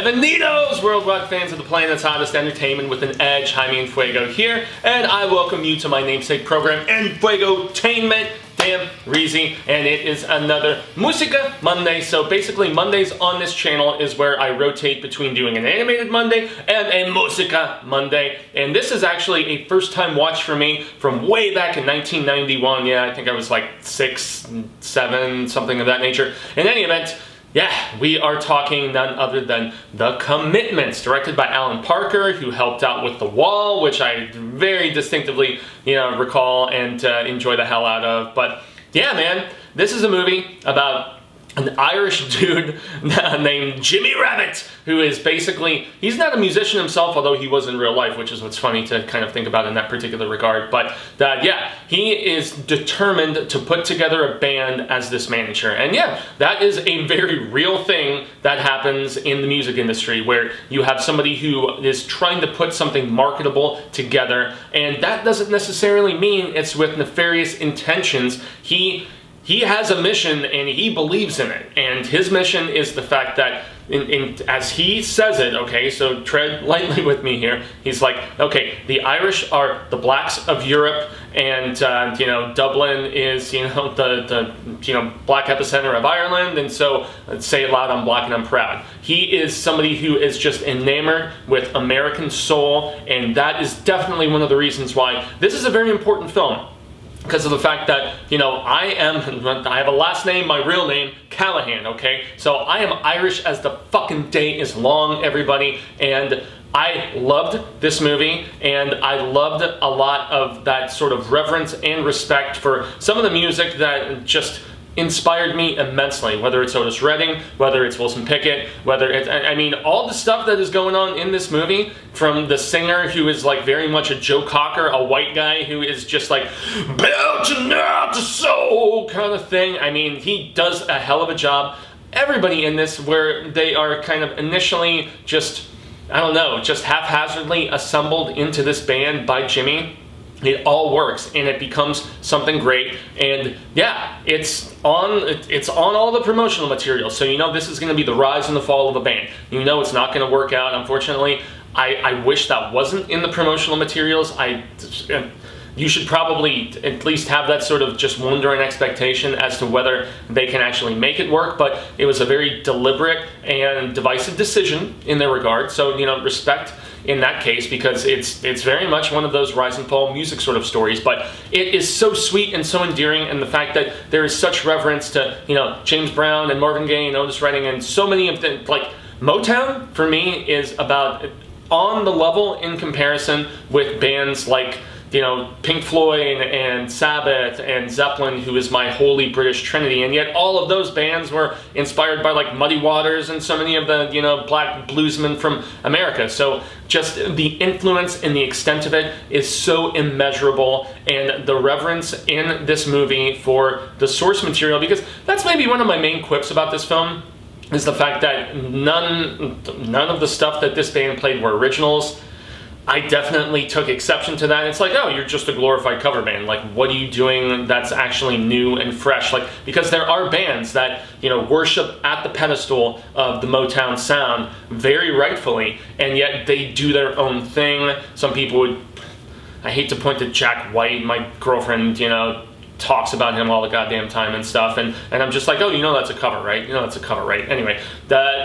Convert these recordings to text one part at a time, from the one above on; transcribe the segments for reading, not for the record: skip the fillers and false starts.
Bienvenidos, world rock fans of the planet's hottest entertainment with an edge. Jaime En Fuego here, and I welcome you to my namesake program, Enfuegotainment. Damn, Reezy, and it is another MUSICA Monday. So basically, Mondays on this channel is where I rotate between doing an animated Monday and a MUSICA Monday. And this is actually a first-time watch for me from way back in 1991. Yeah, I think I was like 6, 7, something of that nature. In any event, yeah, we are talking none other than The Commitments, directed by Alan Parker, who helped out with The Wall, which I very distinctively, recall and enjoy the hell out of. But yeah, man, this is a movie about an Irish dude named Jimmy Rabbit, who is basically, he's not a musician himself, although he was in real life, which is what's funny to kind of think about in that particular regard. But yeah, he is determined to put together a band as this manager. And yeah, that is a very real thing that happens in the music industry, where you have somebody who is trying to put something marketable together, and that doesn't necessarily mean it's with nefarious intentions. He has a mission and he believes in it, and his mission is the fact that, as he says it, okay, so tread lightly with me here, he's like, okay, the Irish are the blacks of Europe, and Dublin is the black epicenter of Ireland, and so let's say it loud, I'm black and I'm proud. He is somebody who is just enamored with American soul, and that is definitely one of the reasons why this is a very important film. Because of the fact that, I have a last name, my real name, Callahan, okay? So I am Irish as the fucking day is long, everybody, and I loved this movie, and I loved a lot of that sort of reverence and respect for some of the music that just inspired me immensely, whether it's Otis Redding, whether it's Wilson Pickett, whether it's, all the stuff that is going on in this movie, from the singer who is like very much a Joe Cocker, a white guy who is just like, belching out the soul kind of thing. He does a hell of a job. Everybody in this, where they are kind of initially just, just haphazardly assembled into this band by Jimmy. It all works, and it becomes something great. And yeah, it's on all the promotional material. So this is going to be the rise and the fall of a band. It's not going to work out, unfortunately. I wish that wasn't in the promotional materials. You should probably at least have that sort of just wonder and expectation as to whether they can actually make it work, but it was a very deliberate and divisive decision in their regard. So, respect in that case, because it's very much one of those rise and fall music sort of stories, but it is so sweet and so endearing, and the fact that there is such reverence to, James Brown and Marvin Gaye and Otis Redding and so many of them. Like, Motown, for me, is about on the level in comparison with bands like, Pink Floyd and Sabbath and Zeppelin, who is my holy British trinity, and yet all of those bands were inspired by like Muddy Waters and so many of the, black bluesmen from America. So just the influence and the extent of it is so immeasurable, and the reverence in this movie for the source material, because that's maybe one of my main quips about this film, is the fact that none of the stuff that this band played were originals. I definitely took exception to that. It's like, oh, you're just a glorified cover band. Like, what are you doing that's actually new and fresh? Like, because there are bands that, worship at the pedestal of the Motown sound, very rightfully, and yet they do their own thing. Some people would, I hate to point to Jack White, my girlfriend, talks about him all the goddamn time and stuff, and I'm just like, oh, that's a cover, right? That's a cover, right? Anyway,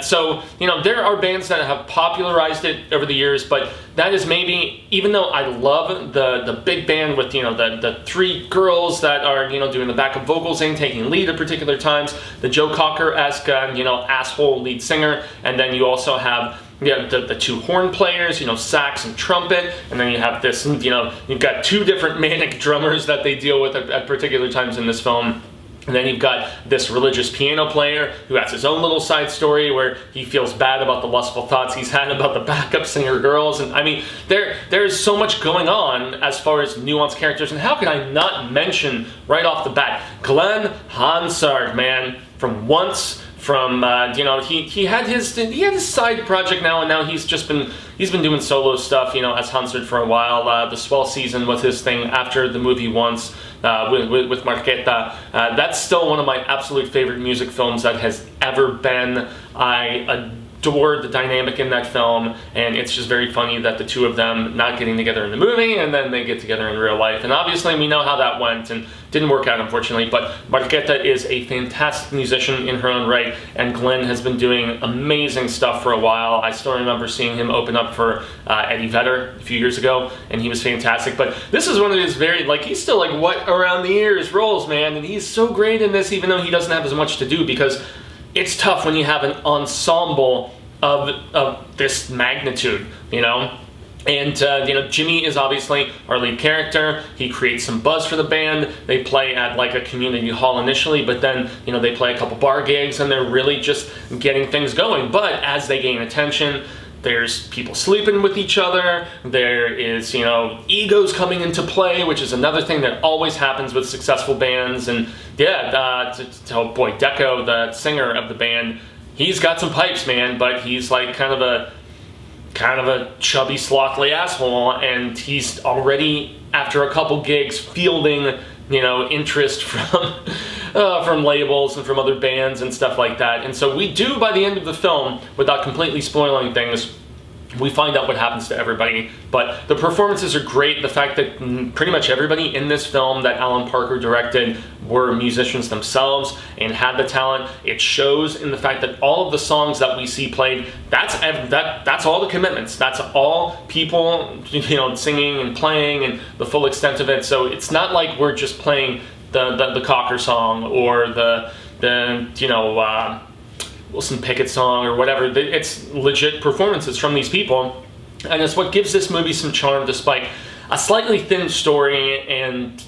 so there are bands that have popularized it over the years, but that is maybe, even though I love the big band with the three girls that are doing the backup vocals and taking lead at particular times, the Joe Cocker-esque asshole lead singer, and then you also have the two horn players, sax and trumpet, and then you have this, you've got two different manic drummers that they deal with at particular times in this film. And then you've got this religious piano player who has his own little side story where he feels bad about the lustful thoughts he's had about the backup singer girls. And there's so much going on as far as nuanced characters. And how can I not mention right off the bat Glenn Hansard, man, from Once. From he had his side project now, and now he's been doing solo stuff, as Hansard for a while. The Swell Season was his thing after the movie Once with Marquetta. That's still one of my absolute favorite music films that has ever been. I adored the dynamic in that film, and it's just very funny that the two of them not getting together in the movie and then they get together in real life. And obviously we know how that went and didn't work out, unfortunately, but Margareta is a fantastic musician in her own right, and Glenn has been doing amazing stuff for a while. I still remember seeing him open up for Eddie Vedder a few years ago, and he was fantastic. But this is one of his very, like, he's still like what around the ears roles, man, and he's so great in this, even though he doesn't have as much to do, because it's tough when you have an ensemble of this magnitude, you know? And, you know, Jimmy is obviously our lead character. He creates some buzz for the band. They play at, like, a community hall initially, but then, you know, they play a couple bar gigs, and they're really just getting things going. But as they gain attention, there's people sleeping with each other. There is, you know, egos coming into play, which is another thing that always happens with successful bands. And, yeah, oh boy, Deco, the singer of the band, he's got some pipes, man, but he's, like, kind of a chubby, slothly asshole, and he's already, after a couple gigs, fielding, you know, interest from labels and from other bands and stuff like that. And so we do, by the end of the film, without completely spoiling things, we find out what happens to everybody. But the performances are great. The fact that pretty much everybody in this film that Alan Parker directed were musicians themselves and had the talent. It shows in the fact that all of the songs that we see played, that's all the commitments. That's all people, you know, singing and playing and the full extent of it. So it's not like we're just playing the Cocker song or the you know, Wilson Pickett song or whatever. It's legit performances from these people, and it's what gives this movie some charm despite a slightly thin story and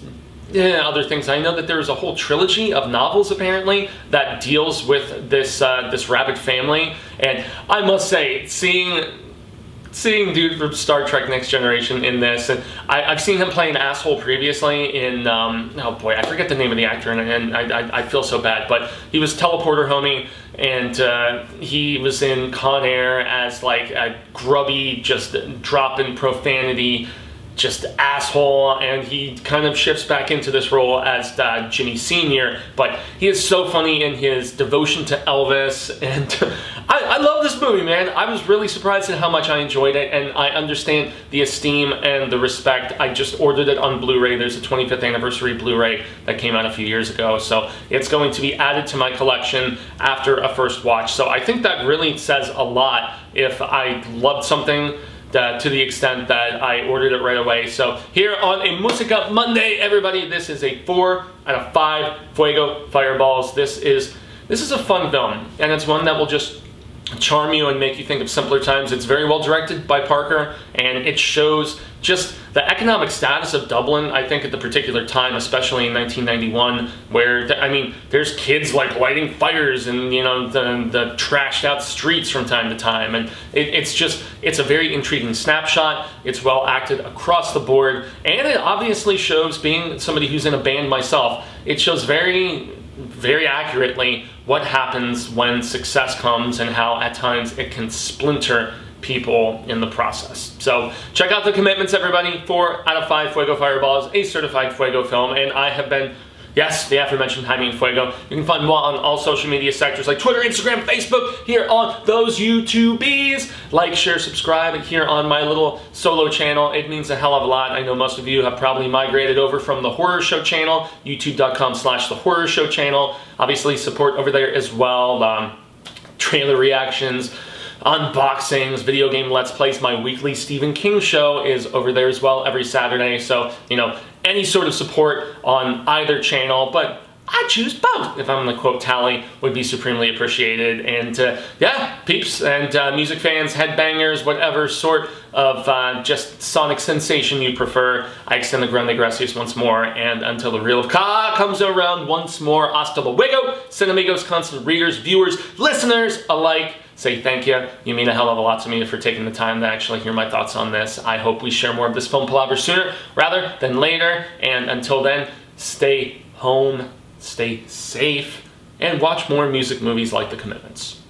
other things. I know that there's a whole trilogy of novels apparently that deals with this rabbit family, and I must say, seeing dude from Star Trek Next Generation in this, and I've seen him play an asshole previously in, oh boy, I forget the name of the actor, and I feel so bad, but he was Teleporter Homie, and he was in Con Air as like a grubby, just dropping profanity, just asshole, and he kind of shifts back into this role as Jimmy Sr., but he is so funny in his devotion to Elvis, and I love this movie, man. I was really surprised at how much I enjoyed it, and I understand the esteem and the respect. I just ordered it on Blu-ray. There's a 25th anniversary Blu-ray that came out a few years ago, so it's going to be added to my collection after a first watch. So I think that really says a lot if I loved something to the extent that I ordered it right away. So here on a Musica Monday, everybody, this is a 4 out of 5 Fuego Fireballs. This is a fun film, and it's one that will just charm you and make you think of simpler times. It's very well directed by Parker, and it shows just the economic status of Dublin, I think, at the particular time, especially in 1991, where, I mean, there's kids like lighting fires and, you know, the trashed out streets from time to time, and it's a very intriguing snapshot. It's well acted across the board, and it obviously shows, being somebody who's in a band myself, it shows very accurately what happens when success comes and how at times it can splinter people in the process. So check out The Commitments, everybody. 4 out of 5 Fuego Fireballs, a certified Fuego film, and I have been, yes, the aforementioned Jaime En Fuego. You can find me on all social media sectors like Twitter, Instagram, Facebook, here on those YouTubies. Like, share, subscribe, and here on my little solo channel. It means a hell of a lot. I know most of you have probably migrated over from the Horror Show channel, youtube.com/The Horror Show channel. Obviously, support over there as well. Trailer reactions, unboxings, video game Let's Plays. My weekly Stephen King show is over there as well every Saturday. So, you know, any sort of support on either channel, but I choose both, if I'm in the quote tally, would be supremely appreciated. And yeah, peeps and music fans, headbangers, whatever sort of just sonic sensation you prefer, I extend the grande gracias once more, and until the reel of Ka comes around once more, hasta luego, Cinemigos, constant readers, viewers, listeners alike, say thank you. You mean a hell of a lot to me for taking the time to actually hear my thoughts on this. I hope we share more of this film palaver sooner rather than later, and until then, stay home, stay safe, and watch more music movies like The Commitments.